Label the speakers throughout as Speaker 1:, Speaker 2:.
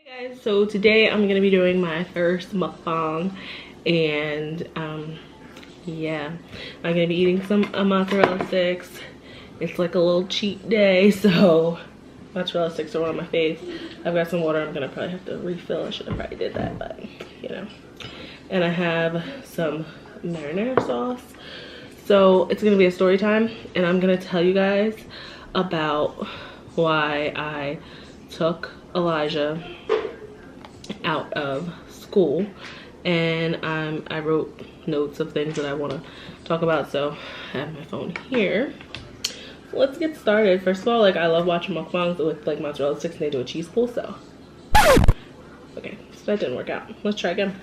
Speaker 1: Hey guys, so today I'm gonna be doing my first mukbang, and yeah, I'm gonna be eating some mozzarella sticks. It's like a little cheat day, so mozzarella sticks are on my face. I've got some water. I'm gonna probably have to refill. I should have probably did that, but you know. And I have some marinara sauce. So it's gonna be a story time, and I'm gonna tell you guys about why I took Elijah out of school, and I wrote notes of things that I want to talk about, so I have my phone here. So let's get started. First of all, like, I love watching mukbangs with like mozzarella sticks and they do a cheese pull, so okay, so that didn't work out. Let's try again.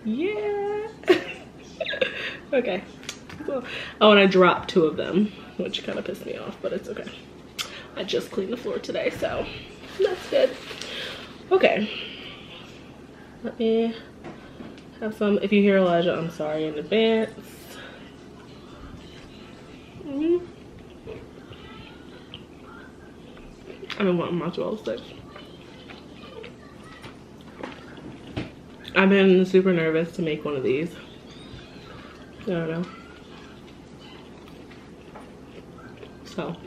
Speaker 1: Yeah. Okay, so oh, and I dropped 2 of them, which kind of pissed me off, but it's okay. I just cleaned the floor today, so that's good. Okay, let me have some. If you hear Elijah, I'm sorry in advance. I've been wanting mozzarella sticks. I've been super nervous to make one of these. I don't know. So,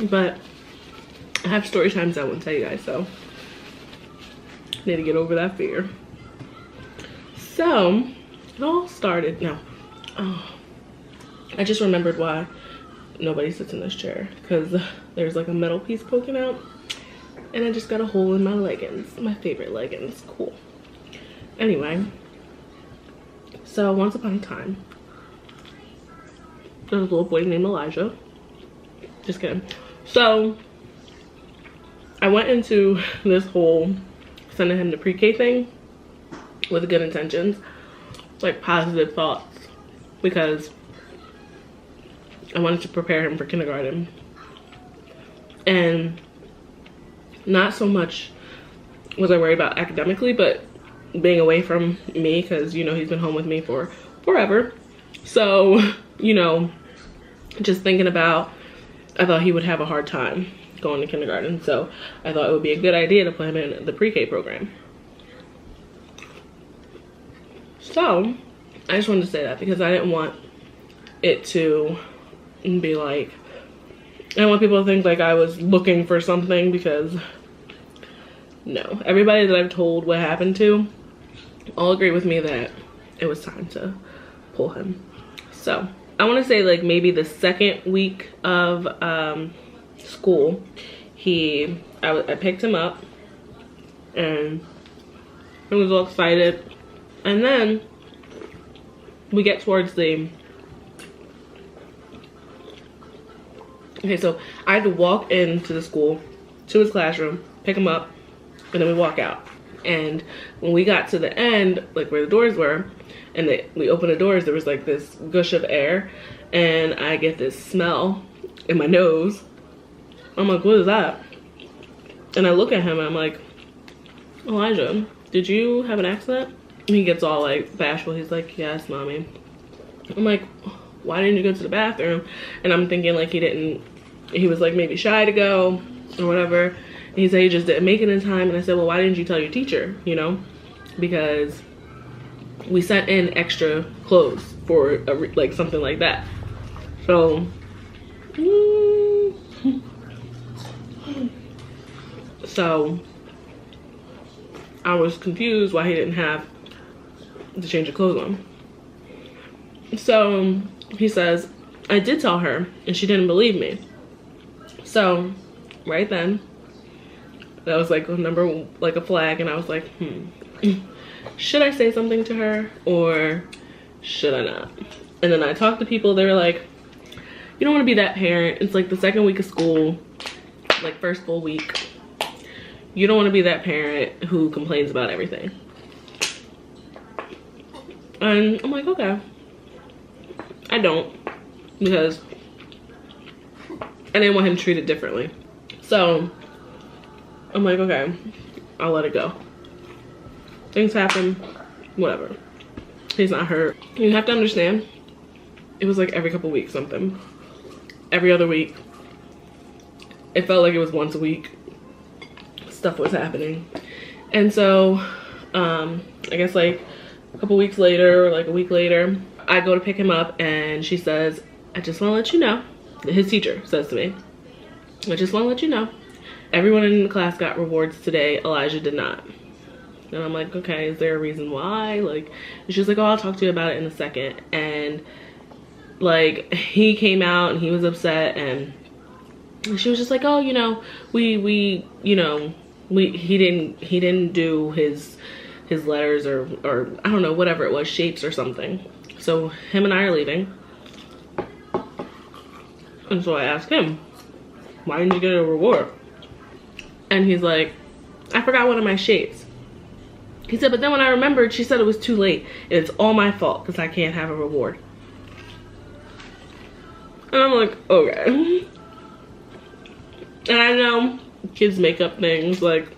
Speaker 1: but I have story times I won't tell you guys, so need to get over that fear. So it all started. No, oh, I just remembered why nobody sits in this chair, because there's like a metal piece poking out, and I just got a hole in my leggings, my favorite leggings. Cool. Anyway, so once upon a time, there's a little boy named Elijah. Just kidding. So I went into this whole sending him to pre-K thing with good intentions, like positive thoughts, because I wanted to prepare him for kindergarten. And not so much was I worried about academically, but being away from me, because you know he's been home with me for forever. So, you know, just thinking about, I thought he would have a hard time going to kindergarten, so I thought it would be a good idea to put him in the pre-K program. So I just wanted to say that, because I didn't want it to be like, I didn't want people to think like I was looking for something, because no, everybody that I've told what happened to all agree with me that it was time to pull him. So I want to say like maybe the second week of school, I picked him up and he was all excited, and then we get towards the, okay, so I had to walk into the school to his classroom, pick him up, and then we walk out. And when we got to the end, like where the doors were, and we opened the doors, there was like this gush of air, and I get this smell in my nose. I'm like, what is that? And I look at him and I'm like, Elijah, did you have an accident? And he gets all like bashful. He's like, yes, mommy. I'm like, why didn't you go to the bathroom? And I'm thinking like he was like maybe shy to go or whatever. And he said he just didn't make it in time. And I said, well, why didn't you tell your teacher, you know? Because we sent in extra clothes for like something like that. So, so I was confused why he didn't have the change of clothes on. So he says, I did tell her and she didn't believe me. So right then, that was like a flag, and I was like, should I say something to her or should I not? And then I talked to people. They were like, you don't want to be that parent. It's like the second week of school, like first full week. You don't want to be that parent who complains about everything. And I'm like, okay. I don't, because I didn't want him treated differently. So I'm like, okay, I'll let it go. Things happen, whatever. He's not hurt. You have to understand, it was like every couple weeks something. Every other week, it felt like it was once a week stuff was happening. And so I guess like a couple weeks later, or like a week later, I go to pick him up and she says, I just want to let you know, his teacher says to me, I just want to let you know, everyone in the class got rewards today, Elijah did not. And I'm like, okay, is there a reason why? Like, and she's like, oh, I'll talk to you about it in a second. And like, he came out and he was upset, and she was just like, oh, you know, he didn't do his letters or I don't know, whatever it was, shapes or something. So him and I are leaving. And so I asked him, why didn't you get a reward? And he's like, I forgot one of my shapes. He said, but then when I remembered, she said it was too late and it's all my fault because I can't have a reward. And I'm like, okay. And I know kids make up things, like,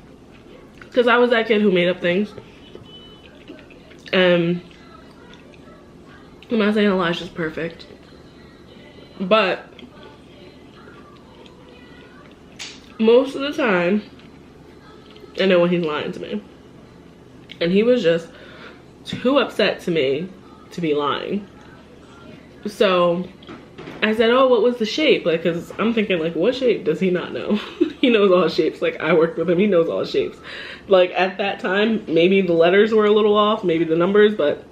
Speaker 1: because I was that kid who made up things. I'm not saying Elijah's perfect, but most of the time, I know when he's lying to me. And he was just too upset to me to be lying. So I said, oh, what was the shape? Like, because I'm thinking, like, what shape does he not know? He knows all shapes. Like, I worked with him, he knows all shapes. Like, at that time, maybe the letters were a little off, maybe the numbers, but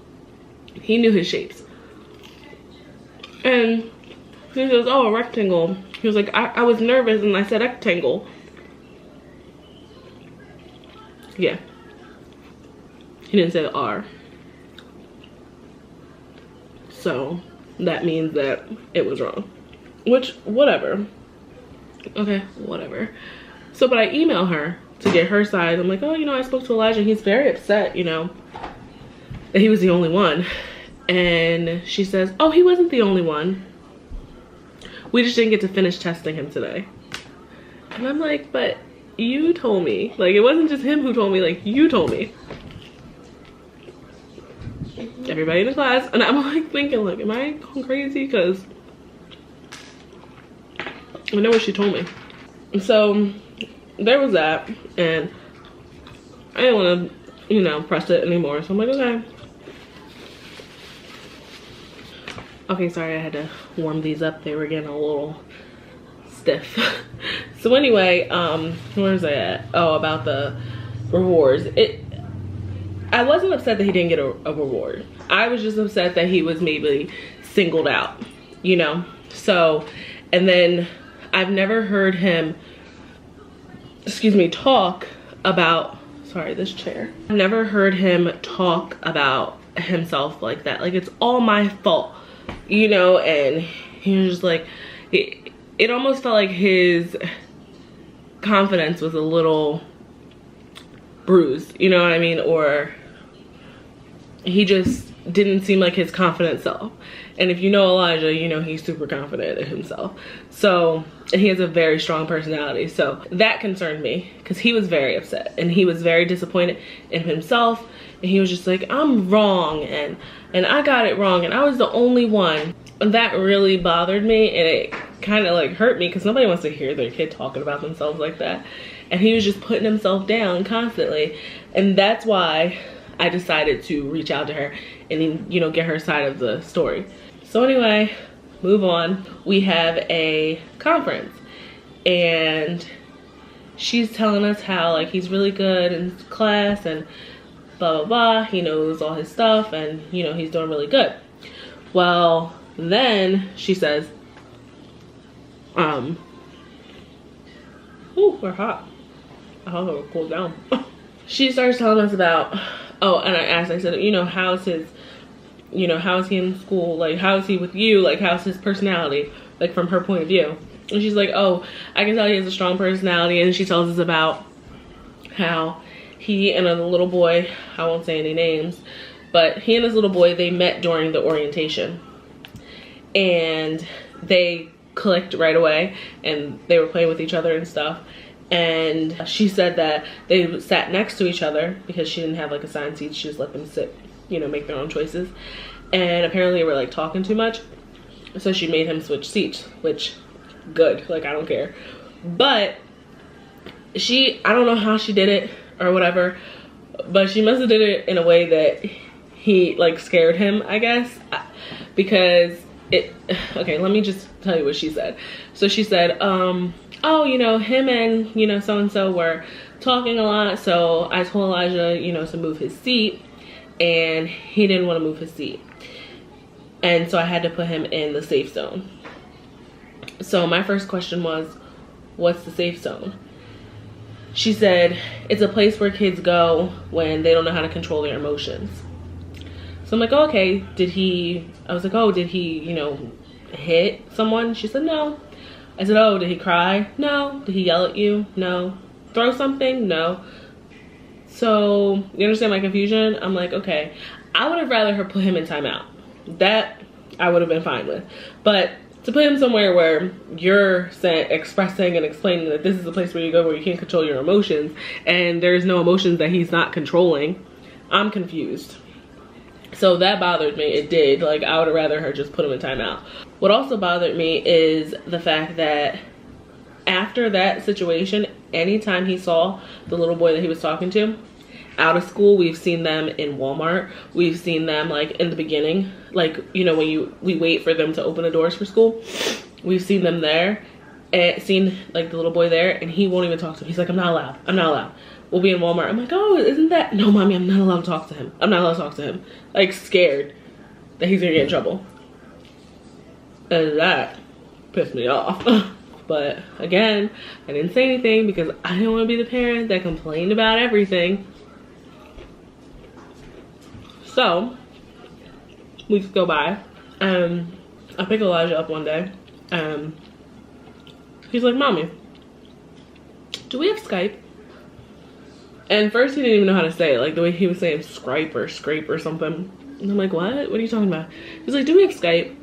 Speaker 1: he knew his shapes. And he goes, oh, a rectangle. He was like, I was nervous and I said rectangle. Yeah. He didn't say the R. So that means that it was wrong. Which, whatever. Okay, whatever. So, but I email her to get her side. I'm like, oh, you know, I spoke to Elijah. He's very upset, you know, that he was the only one. And she says, oh, he wasn't the only one. We just didn't get to finish testing him today. And I'm like, but you told me. Like, it wasn't just him who told me, like, you told me. Everybody in the class. And I'm like thinking, like, am I going crazy? Because I know what she told me. And so there was that, and I didn't want to, you know, press it anymore. So I'm like, okay. Okay, sorry, I had to warm these up. They were getting a little stiff. So anyway, where was I at? Oh, about the rewards. I wasn't upset that he didn't get a reward. I was just upset that he was maybe singled out, you know? So, and then I've never heard him, excuse me, talk about, sorry, this chair. I've never heard him talk about himself like that. Like, it's all my fault, you know? And he was just like, it almost felt like his confidence was a little bruised, you know what I mean? Or he just didn't seem like his confident self. And if you know Elijah, you know he's super confident in himself. So, and he has a very strong personality. So that concerned me because he was very upset and he was very disappointed in himself. And he was just like, I'm wrong and I got it wrong and I was the only one. And that really bothered me, and it kind of like hurt me because nobody wants to hear their kid talking about themselves like that. And he was just putting himself down constantly. And that's why I decided to reach out to her and, you know, get her side of the story. So anyway, move on. We have a conference and she's telling us how like he's really good in class and blah, blah, blah. He knows all his stuff and, you know, he's doing really good. Well, then she says, ooh, we're hot. I hope it'll cool down. She starts telling us about, oh, and I asked, I said, you know, how's his, you know, how is he in school? Like, how is he with you? Like, how's his personality? Like, from her point of view. And she's like, oh, I can tell he has a strong personality. And she tells us about how he and a little boy, I won't say any names, but he and this little boy, they met during the orientation. And they clicked right away and they were playing with each other and stuff. And she said that they sat next to each other because she didn't have like assigned seats. She just let them sit, you know, make their own choices. And apparently they were like talking too much. So she made him switch seats, which good, like I don't care. But I don't know how she did it or whatever, but she must have did it in a way that he like scared him, I guess, because okay, let me just tell you what she said. So she said, oh, you know, him and, you know, so-and-so were talking a lot, so I told Elijah, you know, to move his seat, and he didn't want to move his seat. And so I had to put him in the safe zone. So my first question was, what's the safe zone? She said, it's a place where kids go when they don't know how to control their emotions. So I'm like, oh, okay, I was like, oh, did he, you know, hit someone? She said, no. I said, oh, did he cry? No. Did he yell at you? No. Throw something? No. So, you understand my confusion? I'm like, okay, I would have rather her put him in timeout. That I would have been fine with. But to put him somewhere where you're expressing and explaining that this is a place where you go where you can't control your emotions, and there's no emotions that he's not controlling, I'm confused. So that bothered me. It did. Like, I would have rather her just put him in timeout. What also bothered me is the fact that after that situation, anytime he saw the little boy that he was talking to out of school, we've seen them in Walmart. We've seen them like in the beginning, like, you know, when we wait for them to open the doors for school. We've seen them there and seen like the little boy there, and he won't even talk to him. He's like, I'm not allowed. I'm not allowed. We'll be in Walmart. I'm like, oh, isn't that? No, mommy, I'm not allowed to talk to him. I'm not allowed to talk to him. Like, scared that he's gonna get in trouble. And that pissed me off. But again, I didn't say anything because I didn't want to be the parent that complained about everything. So, weeks go by. I pick Elijah up one day. He's like, mommy, do we have Skype? And first he didn't even know how to say it, like the way he was saying Skype or scrape or something. And I'm like, what? What are you talking about? He's like, do we have Skype?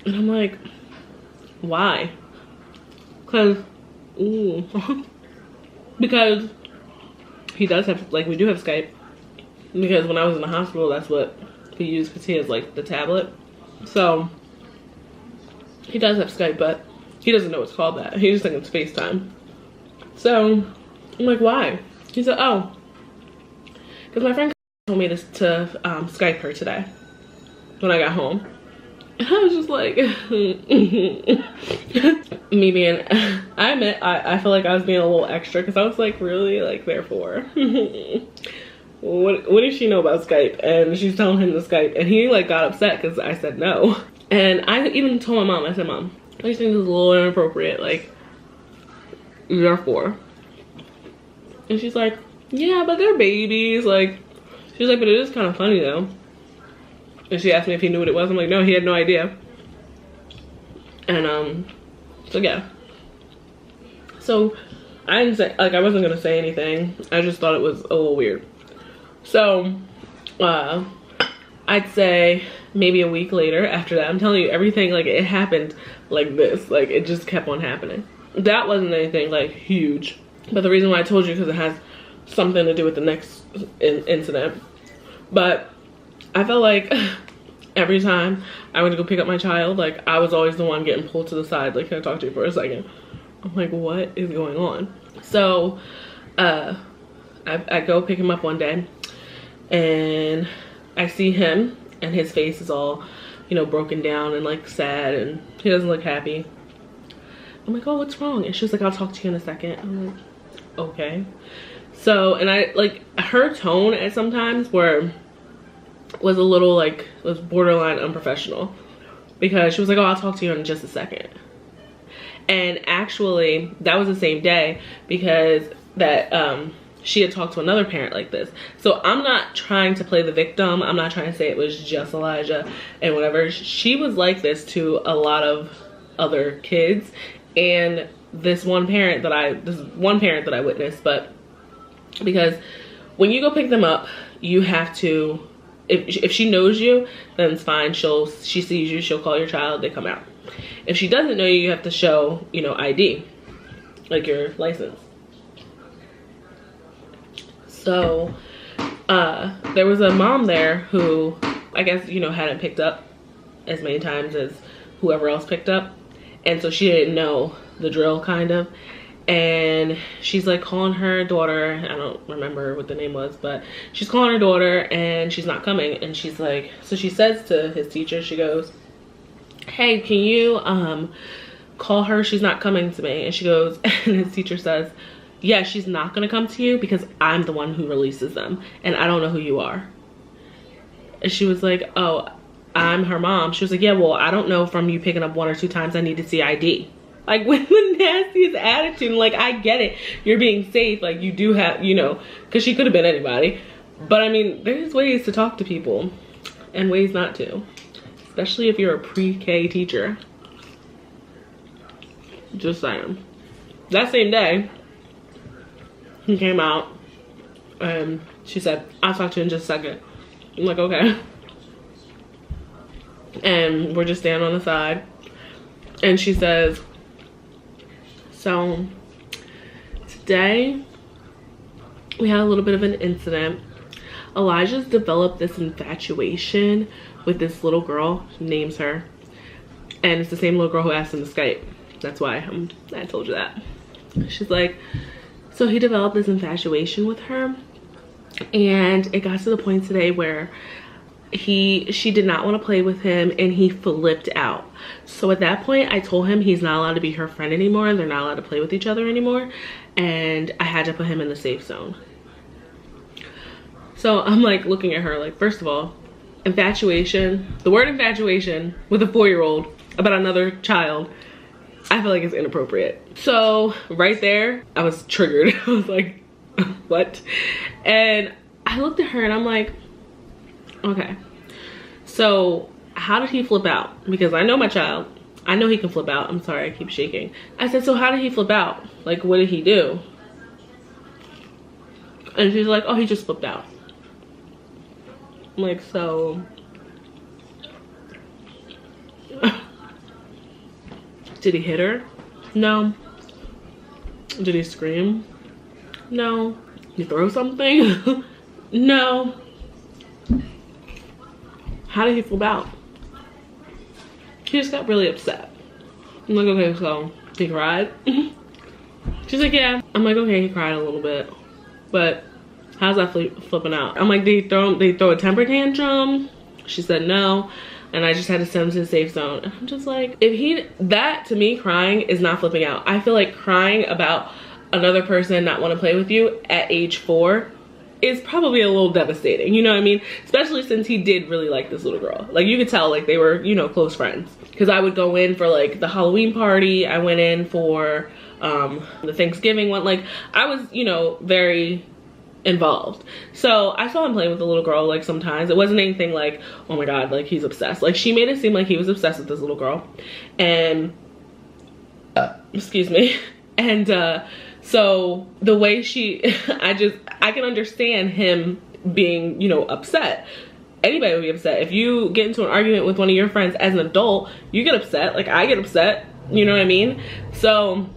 Speaker 1: And I'm like, why? Because he does have, like, we do have Skype. Because when I was in the hospital, that's what he used, because he has like the tablet. So he does have Skype, but he doesn't know it's called that. He just thinks it's FaceTime. So I'm like, why? He said, oh, because my friend told me to Skype her today when I got home. And I was just like, me being, I admit, I feel like I was being a little extra, because I was like, really? Like, therefore. What does she know about Skype? And she's telling him to Skype, and he like got upset because I said no. And I even told my mom, I said, Mom, I just think this is a little inappropriate, like, therefore. And she's like, yeah, but they're babies. Like, she's like, but it is kind of funny though. And she asked me if he knew what it was. I'm like, no, he had no idea. And so yeah. So I didn't say, like, I wasn't gonna say anything. I just thought it was a little weird. So I'd say maybe a week later after that, I'm telling you, everything, like, it happened like this. Like, it just kept on happening. That wasn't anything like huge, but the reason why I told you, because it has something to do with the next incident. But I felt like every time I went to go pick up my child, like, I was always the one getting pulled to the side, like, can I talk to you for a second? I'm like, what is going on? So I go pick him up one day, and I see him, and his face is all, you know, broken down and like sad, and he doesn't look happy. I'm like, oh, what's wrong? And she was like, I'll talk to you in a second. I'm like, okay. So, and I, like, her tone at sometimes was a little, like, was borderline unprofessional, because she was like, oh, I'll talk to you in just a second. And actually, that was the same day, because that she had talked to another parent like this. So I'm not trying to play the victim. I'm not trying to say it was just Elijah and whatever. She was like this to a lot of other kids, and this one parent that I witnessed. But because when you go pick them up, you have to, if she knows you, then it's fine. She sees you, she'll call your child, they come out. If she doesn't know you, you have to show, you know, ID, like your license. So there was a mom there who, I guess, you know, hadn't picked up as many times as whoever else picked up, and so she didn't know the drill kind of. And she's like calling her daughter. I don't remember what the name was, but she's calling her daughter and she's not coming. And she's like, so she says to his teacher, she goes, hey, can you call her? She's not coming to me. And she goes, and his teacher says, yeah, she's not gonna come to you because I'm the one who releases them and I don't know who you are. And she was like, oh, I'm her mom. She was like, yeah, well, I don't know from you picking up 1 or 2 times. I need to see ID. Like, with the nastiest attitude. Like, I get it, you're being safe, like you do have, you know, because she could have been anybody, but I mean, there's ways to talk to people and ways not to, especially if you're a pre-K teacher. Just saying. That same day, he came out and she said, I'll talk to you in just a second. I'm like, okay. And we're just standing on the side and she says, so today we had a little bit of an incident. Elijah's developed this infatuation with this little girl. He names her, and it's the same little girl who asked him to Skype. That's why I told you that. She's like, so he developed this infatuation with her, and it got to the point today where she did not want to play with him and he flipped out. So at that point I told him he's not allowed to be her friend anymore and they're not allowed to play with each other anymore, and I had to put him in the safe zone. So I'm like looking at her like, first of all, infatuation, the word infatuation with a 4-year-old about another child, I feel like it's inappropriate. So right there I was triggered. I was like, what? And I looked at her and I'm like, okay, so how did he flip out? Because I know my child, I know he can flip out. I'm sorry, I keep shaking. I said, so how did he flip out? Like, what did he do? And she's like, oh, he just flipped out. I'm like, so did he hit her? No. Did he scream? No. Did he throw something? No. How did he flip out? He just got really upset. I'm like, okay, so he cried? She's like, yeah. I'm like, okay, he cried a little bit, but how's that flipping out? I'm like, did he throw a temper tantrum? She said no, and I just had to send him to the safe zone. And I'm just like, that to me, crying is not flipping out. I feel like crying about another person not want to play with you at age 4 is probably a little devastating, you know what I mean? Especially since he did really like this little girl. Like, you could tell like they were, you know, close friends. Because I would go in for like the Halloween party, I went in for the Thanksgiving one. Like, I was, you know, very involved. So I saw him playing with the little girl like sometimes. It wasn't anything like, oh my god, like he's obsessed. Like, she made it seem like he was obsessed with this little girl. And excuse me. And so the way I can understand him being, you know, upset. Anybody would be upset. If you get into an argument with one of your friends as an adult, you get upset. Like, I get upset, you know what I mean? So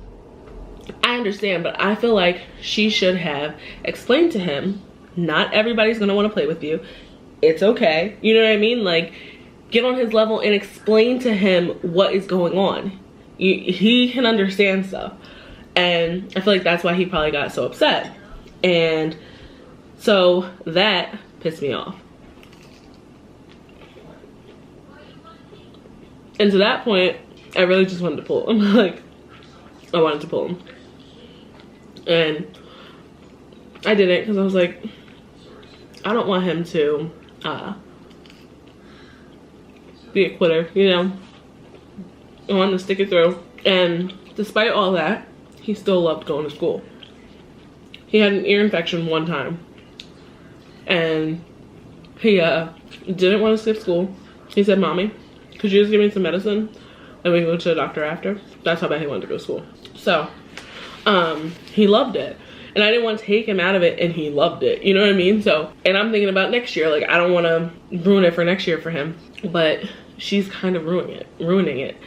Speaker 1: I understand, but I feel like she should have explained to him, not everybody's gonna want to play with you. It's okay, you know what I mean? Like, get on his level and explain to him what is going on. He can understand stuff. And I feel like that's why he probably got so upset. And so that pissed me off. And to that point, I really just wanted to pull him. Like, I wanted to pull him. And I didn't, because I was like, I don't want him to be a quitter, you know? I wanted to stick it through. And despite all that, he still loved going to school. He had an ear infection one time, and he didn't want to skip school. He said, Mommy, could you just give me some medicine and we can go to the doctor after? That's how bad he wanted to go to school. So he loved it, and I didn't want to take him out of it, and he loved it, you know what I mean? So, and I'm thinking about next year. Like, I don't want to ruin it for next year for him, but she's kind of ruining it.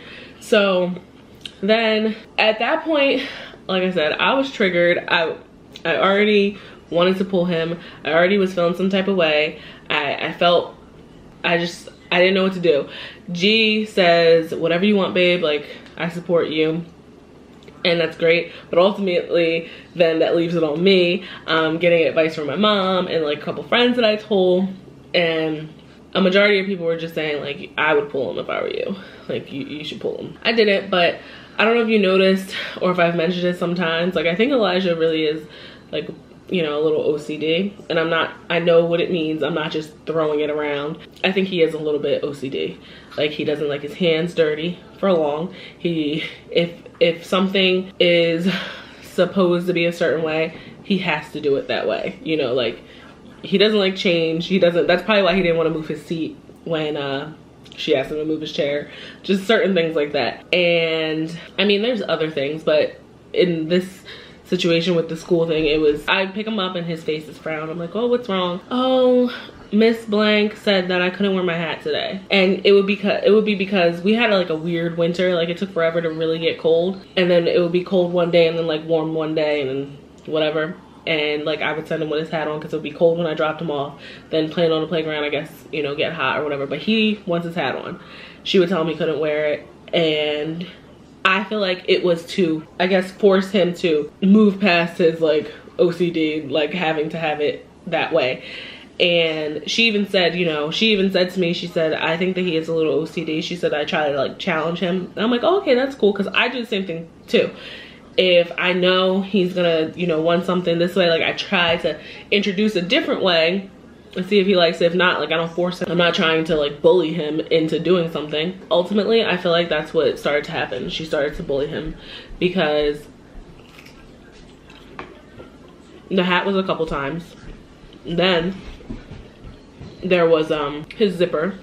Speaker 1: So then at that point, like I said, I was triggered. I already wanted to pull him. I already was feeling some type of way. I felt, I didn't know what to do. G says, whatever you want, babe, like, I support you. and that's great, but ultimately then that leaves it on me, getting advice from my mom and like a couple friends that I told, and a majority of people were just saying like, I would pull him if I were you, like you should pull him. I didn't, but I don't know if you noticed or if I've mentioned it sometimes, like I think Elijah really is like, you know, a little OCD, and I know what it means, I'm not just throwing it around. I think he is a little bit OCD. Like he doesn't like his hands dirty for long. If something is supposed to be a certain way, he has to do it that way. You know, like he doesn't like change. That's probably why he didn't want to move his seat when she asked him to move his chair. Just certain things like that. And I mean, there's other things, but in this situation with the school thing, it was, I pick him up and his face is frowned. I'm like, oh, what's wrong? Oh, Miss Blank said that I couldn't wear my hat today. And it would be because we had like a weird winter. Like it took forever to really get cold, and then it would be cold one day and then like warm one day and then whatever. And like I would send him with his hat on because it would be cold when I dropped him off, then playing on the playground, I guess, you know, get hot or whatever. But he wants his hat on. She would tell him he couldn't wear it, and I feel like it was to, I guess, force him to move past his like OCD, like having to have it that way. And she even said, you know, she even said to me, she said, I think that he is a little OCD. She said, I try to like challenge him. And I'm like, oh, okay, that's cool, because I do the same thing too. If I know he's gonna, you know, want something this way, like I try to introduce a different way and see if he likes it. If not, like I don't force him. I'm not trying to like bully him into doing something. Ultimately, I feel like that's what started to happen. She started to bully him because the hat was a couple times. Then there was his zipper.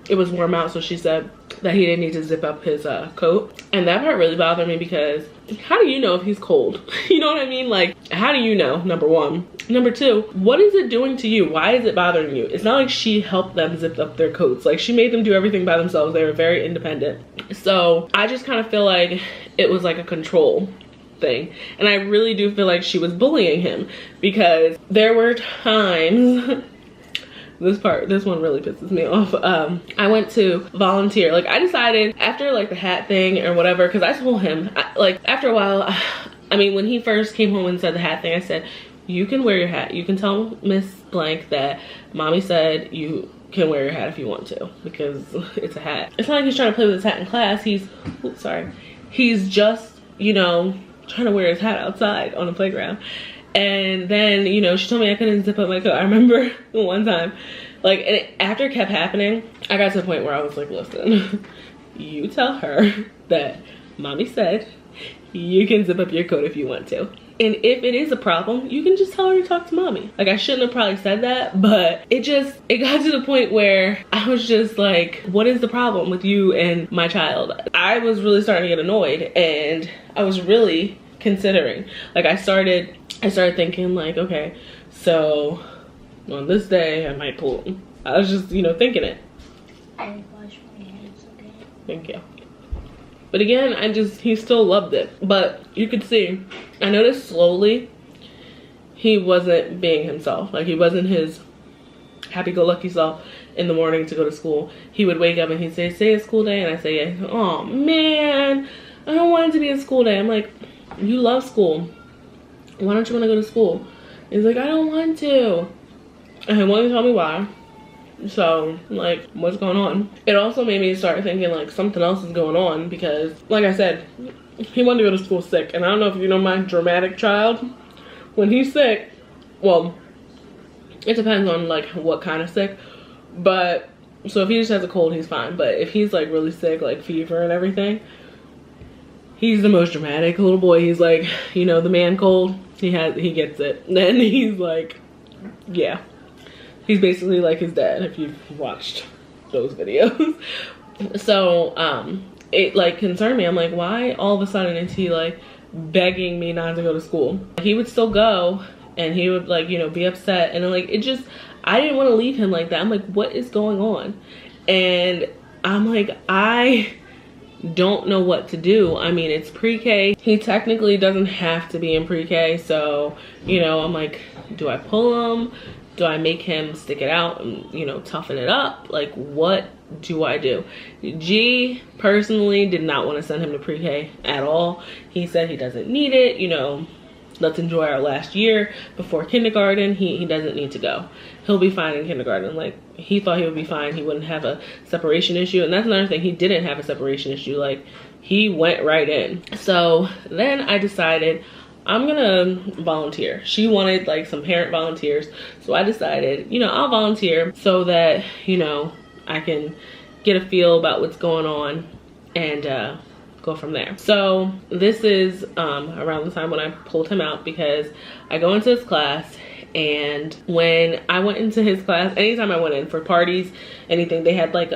Speaker 1: It was warm out, so she said that he didn't need to zip up his coat. And that part really bothered me because how do you know if he's cold? You know what I mean? Like, how do you know, number one? Number two, what is it doing to you? Why is it bothering you? It's not like she helped them zip up their coats. Like, she made them do everything by themselves. They were very independent. So I just kind of feel like it was like a control thing. And I really do feel like she was bullying him, because there were times this one really pisses me off. I went to volunteer. Like I decided after like the hat thing or whatever, because I told him, like after a while, I mean, when he first came home and said the hat thing, I said, you can wear your hat. You can tell Miss Blank that mommy said you can wear your hat if you want to, because it's a hat. It's not like he's trying to play with his hat in class. He's just, you know, trying to wear his hat outside on the playground. And then, you know, she told me I couldn't zip up my coat. I remember one time, like, and after it kept happening, I got to the point where I was like, listen, you tell her that mommy said you can zip up your coat if you want to. And if it is a problem, you can just tell her to talk to mommy. Like, I shouldn't have probably said that, but it got to the point where I was just like, what is the problem with you and my child? I was really starting to get annoyed, and I was really considering. Like, I started thinking like, okay, so on this day I might pull him. I was just, you know, thinking it.
Speaker 2: I wash my hands, okay?
Speaker 1: Thank you. But again, he still loved it. But you could see, I noticed slowly he wasn't being himself. Like, he wasn't his happy-go-lucky self in the morning to go to school. He would wake up and he'd say, "Say it's school day," and I say, yeah. Oh man, I don't want it to be a school day. I'm like, you love school. Why don't you want to go to school? He's like, I don't want to. And he won't tell me why. So, like, what's going on? It also made me start thinking, like, something else is going on, because, like I said, he wanted to go to school sick. And I don't know if you know my dramatic child. When he's sick, well, it depends on, like, what kind of sick. But, so if he just has a cold, he's fine. But if he's, like, really sick, like fever and everything, he's the most dramatic little boy. He's like, you know, the man cold. He gets it. Then he's like, yeah. He's basically like his dad, if you've watched those videos. So, it like concerned me. I'm like, why all of a sudden is he like begging me not to go to school? He would still go, and he would, like, you know, be upset. And then, like, it just, I didn't want to leave him like that. I'm like, what is going on? And I'm like, I don't know what to do. I mean, it's pre-K. He technically doesn't have to be in pre-K. So, you know, I'm like, do I pull him? Do I make him stick it out and, you know, toughen it up? Like, what do I do? G personally did not want to send him to pre-K at all. He said he doesn't need it, you know, let's enjoy our last year before kindergarten. He doesn't need to go. He'll be fine in kindergarten. Like, he thought he would be fine. He wouldn't have a separation issue. And that's another thing. He didn't have a separation issue. Like, he went right in. So then I decided I'm gonna volunteer. She wanted like some parent volunteers. So I decided, you know, I'll volunteer so that, you know, I can get a feel about what's going on and go from there. So this is around the time when I pulled him out, because I go into his class, and when I went into his class, anytime I went in for parties, anything, they had like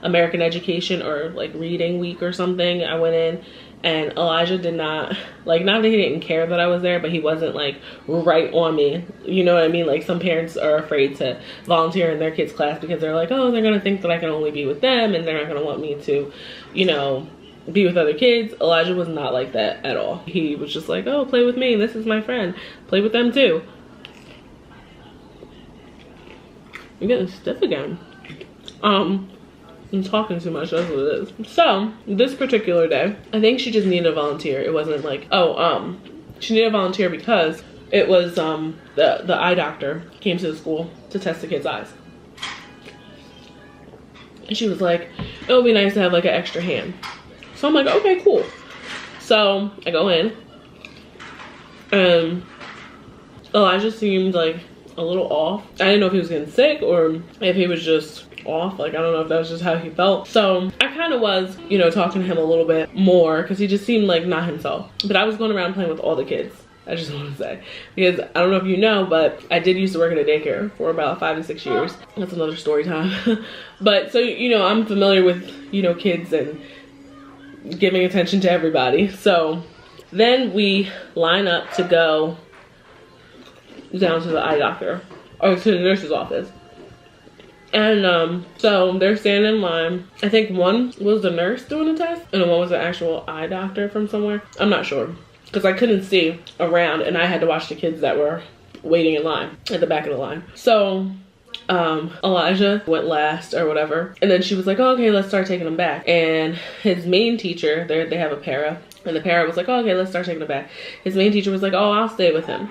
Speaker 1: American education or like reading week or something, I went in, and Elijah did not, like, not that he didn't care that I was there, but he wasn't like right on me. You know what I mean? Like, some parents are afraid to volunteer in their kids' class because they're like, oh, they're gonna think that I can only be with them and they're not gonna want me to, you know, be with other kids. Elijah was not like that at all. He was just like, oh, play with me, this is my friend, play with them too. I'm getting stiff again. I'm talking too much, that's what it is. So this particular day, I think she just needed a volunteer. It wasn't like, oh, she needed a volunteer because it was the eye doctor came to the school to test the kids' eyes. And she was like, it would be nice to have like an extra hand. So I'm like, okay, cool. So I go in, and Elijah seemed like a little off. I didn't know if he was getting sick or if he was just off. Like, I don't know if that was just how he felt. So I kind of was, you know, talking to him a little bit more because he just seemed like not himself. But I was going around playing with all the kids. I just want to say, because I don't know if you know, but I did used to work in a daycare for about 5 to 6 years. That's another story time. But so, you know, I'm familiar with, you know, kids and giving attention to everybody. So then we line up to go down to the eye doctor, or to the nurse's office. And so they're standing in line. I think one was the nurse doing the test, and one was the actual eye doctor from somewhere. I'm not sure, because I couldn't see around, and I had to watch the kids that were waiting in line at the back of the line. So Elijah went last or whatever, and then she was like, oh, okay, let's start taking him back. And his main teacher, they have a para, and the para was like, oh, okay, let's start taking him back. His main teacher was like, oh, I'll stay with him.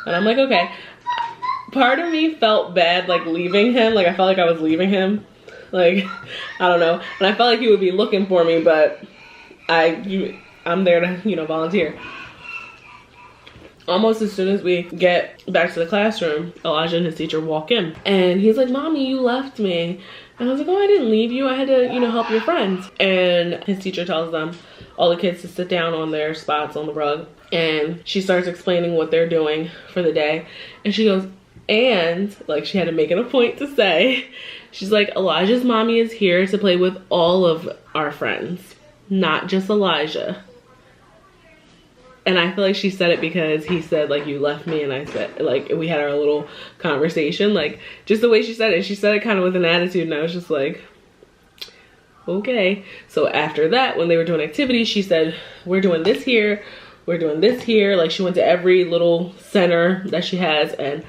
Speaker 1: And I'm like, okay. Part of me felt bad, like, leaving him. Like, I felt like I was leaving him. Like, I don't know. And I felt like he would be looking for me, but I'm there to, you know, volunteer. Almost as soon as we get back to the classroom, Elijah and his teacher walk in. And he's like, Mommy, you left me. And I was like, oh, I didn't leave you. I had to, you know, help your friends. And his teacher tells them, all the kids, to sit down on their spots on the rug. And she starts explaining what they're doing for the day. And she goes, and, like, she had to make it a point to say, she's like, Elijah's mommy is here to play with all of our friends, not just Elijah. And I feel like she said it because he said, like, you left me, and I said, like, we had our little conversation, like, just the way she said it kind of with an attitude, and I was just like, okay. So after that, when they were doing activities, she said, we're doing this here, we're doing this here. Like, she went to every little center that she has, and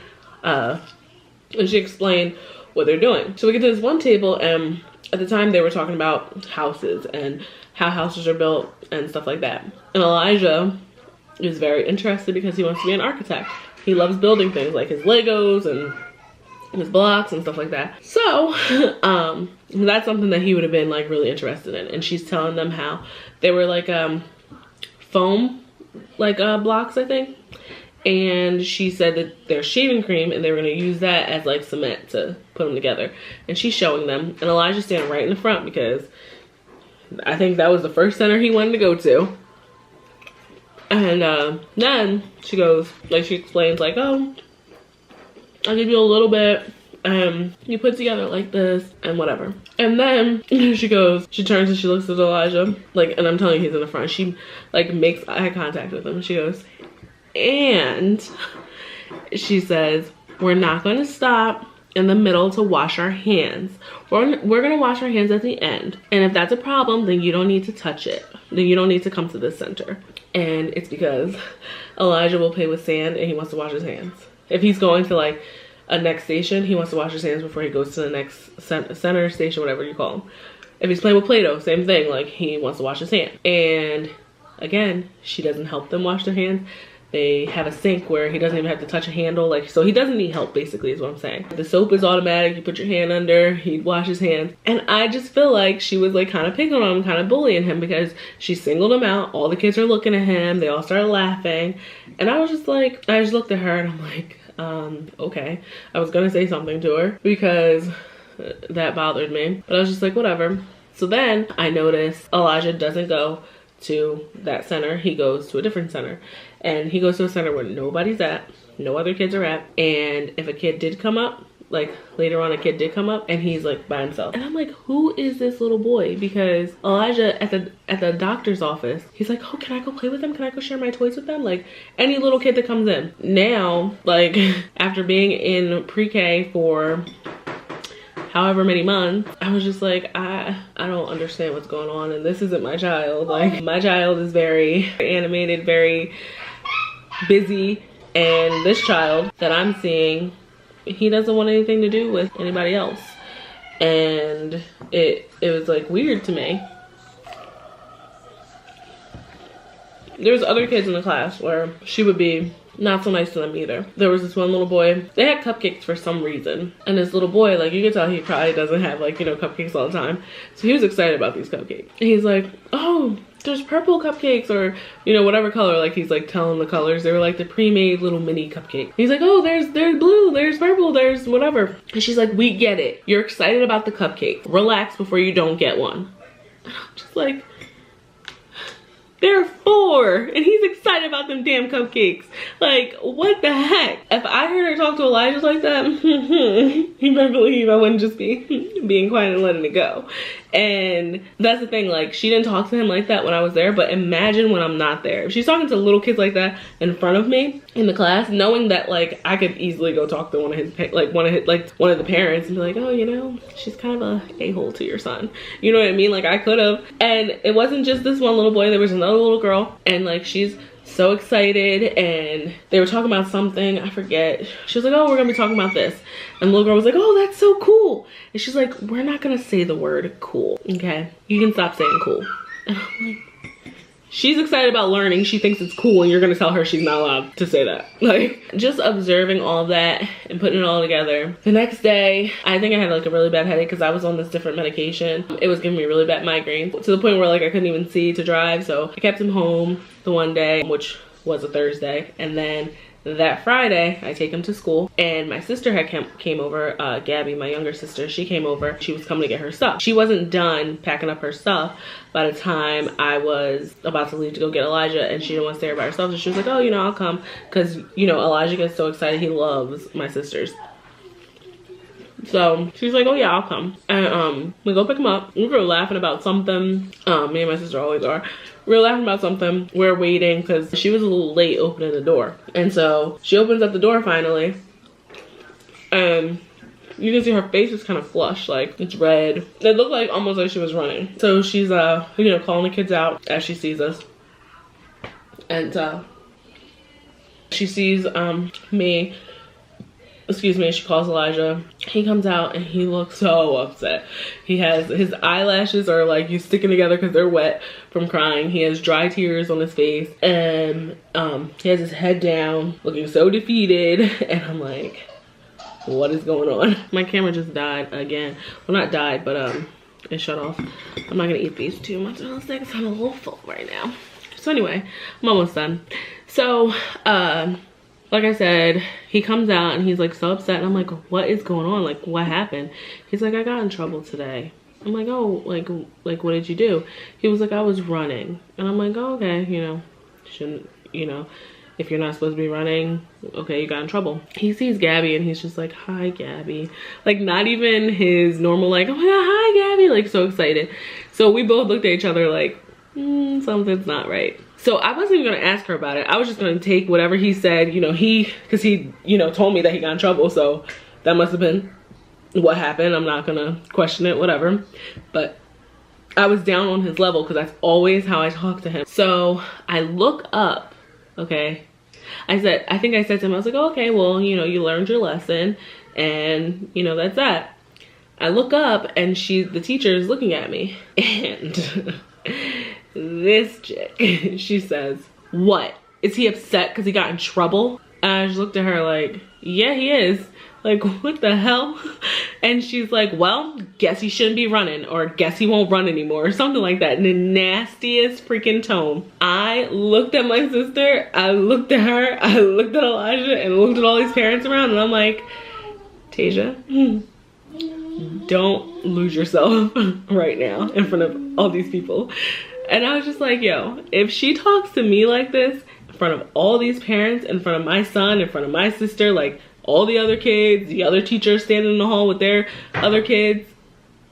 Speaker 1: she explained what they're doing. So we get to this one table, and at the time they were talking about houses and how houses are built and stuff like that. And Elijah is very interested because he wants to be an architect. He loves building things, like his Legos and his blocks and stuff like that. So that's something that he would have been, like, really interested in. And she's telling them how they were like foam, like blocks, I think. And she said that they're shaving cream, and they were going to use that as, like, cement to put them together. And she's showing them, and Elijah's standing right in the front because I think that was the first center he wanted to go to. And then she goes, like, she explains, like, oh, I'll give you a little bit, you put together like this and whatever. And then she goes, she turns and she looks at Elijah, like, and I'm telling you, he's in the front. She, like, makes eye contact with him. She goes, and she says, we're not going to stop in the middle to wash our hands. We're going to wash our hands at the end. And if that's a problem, then you don't need to touch it. Then you don't need to come to this center. And it's because Elijah will play with sand and he wants to wash his hands. If he's going to, like, a next station, he wants to wash his hands before he goes to the next center station, whatever you call them. If he's playing with Play-Doh, same thing, like he wants to wash his hands. And again, she doesn't help them wash their hands. They have a sink where he doesn't even have to touch a handle, like, so he doesn't need help, basically, is what I'm saying. The soap is automatic, you put your hand under, he'd wash his hands. And I just feel like she was like kind of picking on him, kind of bullying him, because she singled him out. All the kids are looking at him, they all started laughing. And I was just like, I just looked at her and I'm like, okay. I was gonna say something to her because that bothered me, but I was just like, whatever. So then I noticed Elijah doesn't go to that center, he goes to a different center. And he goes to a center where nobody's at, no other kids are at. And if a kid did come up, like later on a kid did come up and he's like by himself. And I'm like, who is this little boy? Because Elijah at the doctor's office, he's like, oh, can I go play with them? Can I go share my toys with them? Like any little kid that comes in. Now, like after being in pre-K for however many months, I was just like, I don't understand what's going on, and this isn't my child. Like my child is very animated, very busy, and this child that I'm seeing, he doesn't want anything to do with anybody else. And it was like weird to me. There's other kids in the class where she would be not so nice to them either. There was this one little boy, they had cupcakes for some reason. And this little boy, like you could tell he probably doesn't have like, you know, cupcakes all the time. So he was excited about these cupcakes. And he's like, oh, there's purple cupcakes, or, you know, whatever color. Like he's like telling the colors. They were like the pre-made little mini cupcakes. He's like, oh, there's blue, there's purple, there's whatever. And she's like, we get it. You're excited about the cupcake. Relax before you don't get one. And I'm just like, they're 4 and he's excited about them damn cupcakes. Like, what the heck? If I heard her talk to Elijah like that, you better believe I wouldn't just be being quiet and letting it go. And that's the thing, like she didn't talk to him like that when I was there, but imagine when I'm not there. If she's talking to little kids like that in front of me in the class, knowing that like I could easily go talk to one of the parents and be like, oh, you know, she's kind of a a-hole to your son. You know what I mean? Like I could have. And it wasn't just this one little boy, there was another little girl, and like she's so excited, and they were talking about something, I forget. She was like, oh, we're gonna be talking about this. And the little girl was like, oh, that's so cool. And she's like, we're not gonna say the word cool, okay? You can stop saying cool. And I'm like, she's excited about learning, she thinks it's cool, and you're gonna tell her she's not allowed to say that. Like, just observing all of that and putting it all together. The next day, I think I had like a really bad headache because I was on this different medication. It was giving me really bad migraines to the point where like I couldn't even see to drive. So I kept him home the one day, which was a Thursday. And then that Friday, I take him to school, and my sister had came over, Gabby, my younger sister, she came over. She was coming to get her stuff. She wasn't done packing up her stuff by the time I was about to leave to go get Elijah, and she didn't want to stay there by herself. So she was like, oh, you know, I'll come, because, you know, Elijah gets so excited. He loves my sisters. So she's like, oh yeah, I'll come. And we go pick him up. We were laughing about something. Me and my sister always are. We were laughing about something. We're waiting because she was a little late opening the door. And so she opens up the door finally. And you can see her face is kind of flushed, like it's red. It looked like almost like she was running. So she's you know, calling the kids out as she sees us. And she sees me. Excuse me, she calls Elijah. He comes out and he looks so upset. He has, his eyelashes are like, he's sticking together because they're wet from crying. He has dry tears on his face, and he has his head down, looking so defeated. And I'm like, what is going on? My camera just died again. Well, not died, but it shut off. I'm not gonna eat these 2 mozzarella sticks. I'm a little full right now. So anyway, I'm almost done. So like I said, he comes out and he's like so upset, and I'm like, what is going on? Like, what happened? He's like, I got in trouble today. I'm like, oh, like what did you do? He was like, I was running. And I'm like, oh, okay, you know, shouldn't, you know, if you're not supposed to be running, okay, you got in trouble. He sees Gabby and he's just like, hi, Gabby. Like, not even his normal, like, oh my God, hi, Gabby, like so excited. So we both looked at each other like, something's not right. So I wasn't even gonna ask her about it. I was just gonna take whatever he said, you know, cause he, you know, told me that he got in trouble. So that must've been what happened. I'm not gonna question it, whatever. But I was down on his level because that's always how I talk to him. So I look up, okay? I think I said to him, I was like, oh, okay, well, you know, you learned your lesson and, you know, that's that. I look up and the teacher is looking at me, and this chick, she says, what? Is he upset because he got in trouble? And I just looked at her like, yeah, he is. Like, what the hell? And she's like, well, guess he shouldn't be running, or guess he won't run anymore, or something like that, in the nastiest freaking tone. I looked at my sister, I looked at her, I looked at Elijah, and looked at all these parents around, and I'm like, Tasia, don't lose yourself right now in front of all these people. And I was just like, yo, if she talks to me like this, in front of all these parents, in front of my son, in front of my sister, like, all the other kids, the other teachers standing in the hall with their other kids.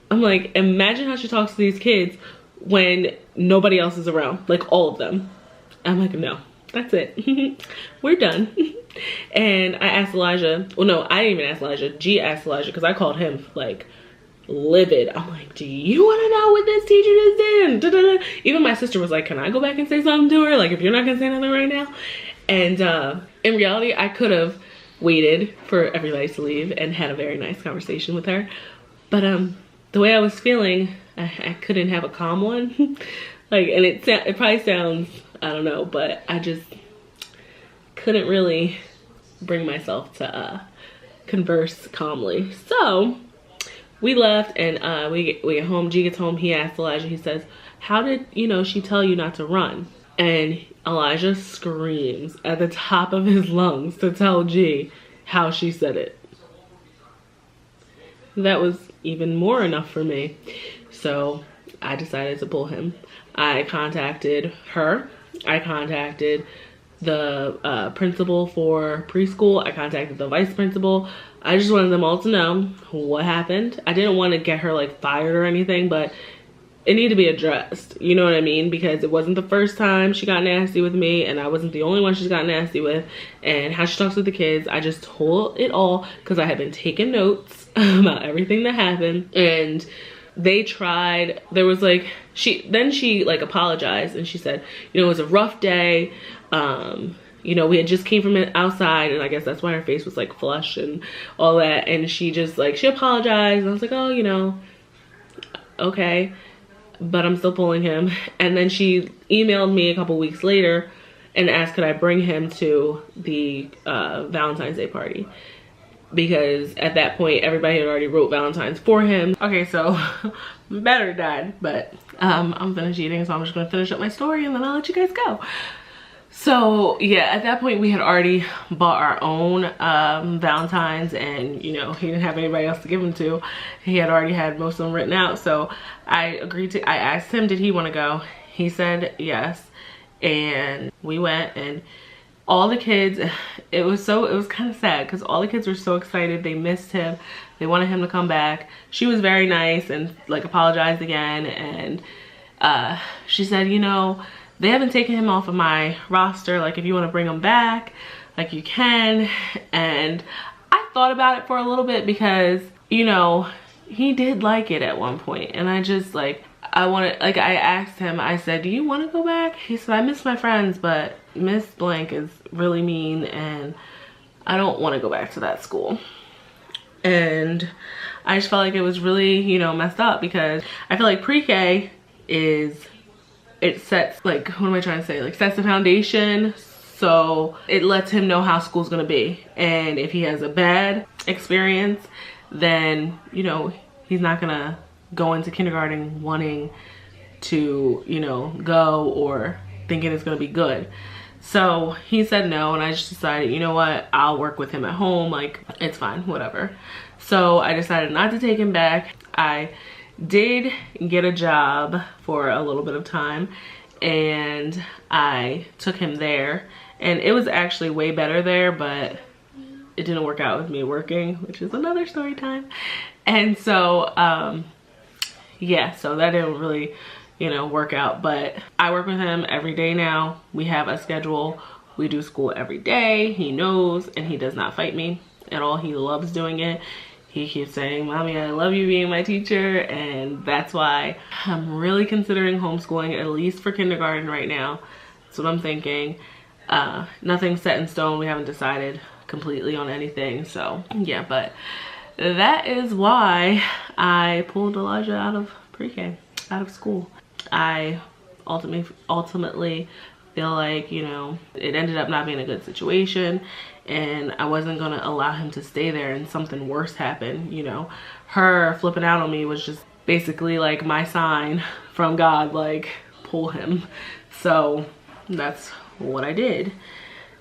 Speaker 1: I'm like, imagine how she talks to these kids when nobody else is around, like all of them. I'm like, no, that's it. We're done. And I asked Elijah, well, no, I didn't even ask Elijah. G asked Elijah, because I called him like livid. I'm like, do you want to know what this teacher just did? Da, da, da. Even my sister was like, can I go back and say something to her? Like, if you're not going to say nothing right now. And in reality, I could have waited for everybody to leave and had a very nice conversation with her, but the way I was feeling, I couldn't have a calm one. Like, and it probably sounds, I don't know, but I just couldn't really bring myself to converse calmly. So we left, and we get home. G gets home. He asked Elijah, he says, how did, you know, she tell you not to run? And Elijah screams at the top of his lungs to tell G how she said it. That was even more enough for me. So I decided to pull him. I contacted her. I contacted the principal for preschool. I contacted the vice principal. I just wanted them all to know what happened. I didn't want to get her like fired or anything, but it needed to be addressed, you know what I mean? Because it wasn't the first time she got nasty with me, and I wasn't the only one she's got nasty with. And how she talks with the kids, I just told it all because I had been taking notes about everything that happened. And they tried, there was like, she like apologized, and she said, you know, it was a rough day. You know, we had just came from outside, and I guess that's why her face was like flushed and all that. And she just like, she apologized, and I was like, oh, you know, okay. But I'm still pulling him. And then she emailed me a couple weeks later and asked could I bring him to the Valentine's Day party, because at that point everybody had already wrote Valentine's for him. Okay, so battery died, but I'm finished eating, so I'm just gonna finish up my story and then I'll let you guys go. So yeah, at that point we had already bought our own Valentines, and you know, he didn't have anybody else to give them to. He had already had most of them written out, so I asked him, did he want to go? He said yes, and we went, and all the kids, it was kind of sad because all the kids were so excited. They missed him. They wanted him to come back. She was very nice and like apologized again, and she said, you know, they haven't taken him off of my roster. Like, if you want to bring him back, like, you can. And I thought about it for a little bit because, you know, he did like it at one point. And I just, like, I asked him, I said, do you want to go back? He said, I miss my friends, but Miss Blank is really mean and I don't want to go back to that school. And I just felt like it was really, you know, messed up, because I feel like pre-K it sets, like, what am I trying to say? Like, sets the foundation, so it lets him know how school's gonna be. And if he has a bad experience, then, you know, he's not gonna go into kindergarten wanting to, you know, go or thinking it's gonna be good. So he said no, and I just decided, you know what, I'll work with him at home, like, it's fine, whatever. So I decided not to take him back. I did get a job for a little bit of time, and I took him there, and it was actually way better there, but it didn't work out with me working, which is another story time. And so yeah, so that didn't really, you know, work out, but I work with him every day now. We have a schedule. We do school every day. He knows, and he does not fight me at all. He loves doing it. He keeps saying, Mommy, I love you being my teacher, and that's why I'm really considering homeschooling, at least for kindergarten right now. That's what I'm thinking. Nothing's set in stone. We haven't decided completely on anything. So yeah, but that is why I pulled Elijah out of pre-K, out of school. I ultimately feel like, you know, it ended up not being a good situation, and I wasn't gonna allow him to stay there and something worse happen. You know, her flipping out on me was just basically like my sign from God, like, pull him. So that's what I did.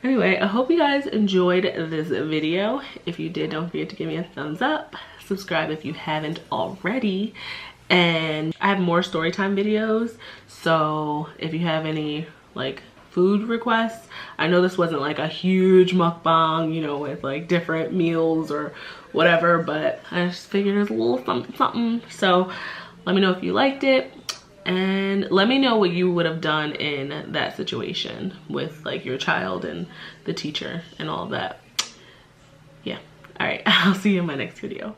Speaker 1: Anyway, I hope you guys enjoyed this video. If you did, don't forget to give me a thumbs up. Subscribe if you haven't already. And I have more story time videos, so if you have any like food requests, I know this wasn't like a huge mukbang, you know, with like different meals or whatever, but I just figured it was a little something something. So let me know if you liked it, and let me know what you would have done in that situation with like your child and the teacher and all of that. Yeah, all right, I'll see you in my next video.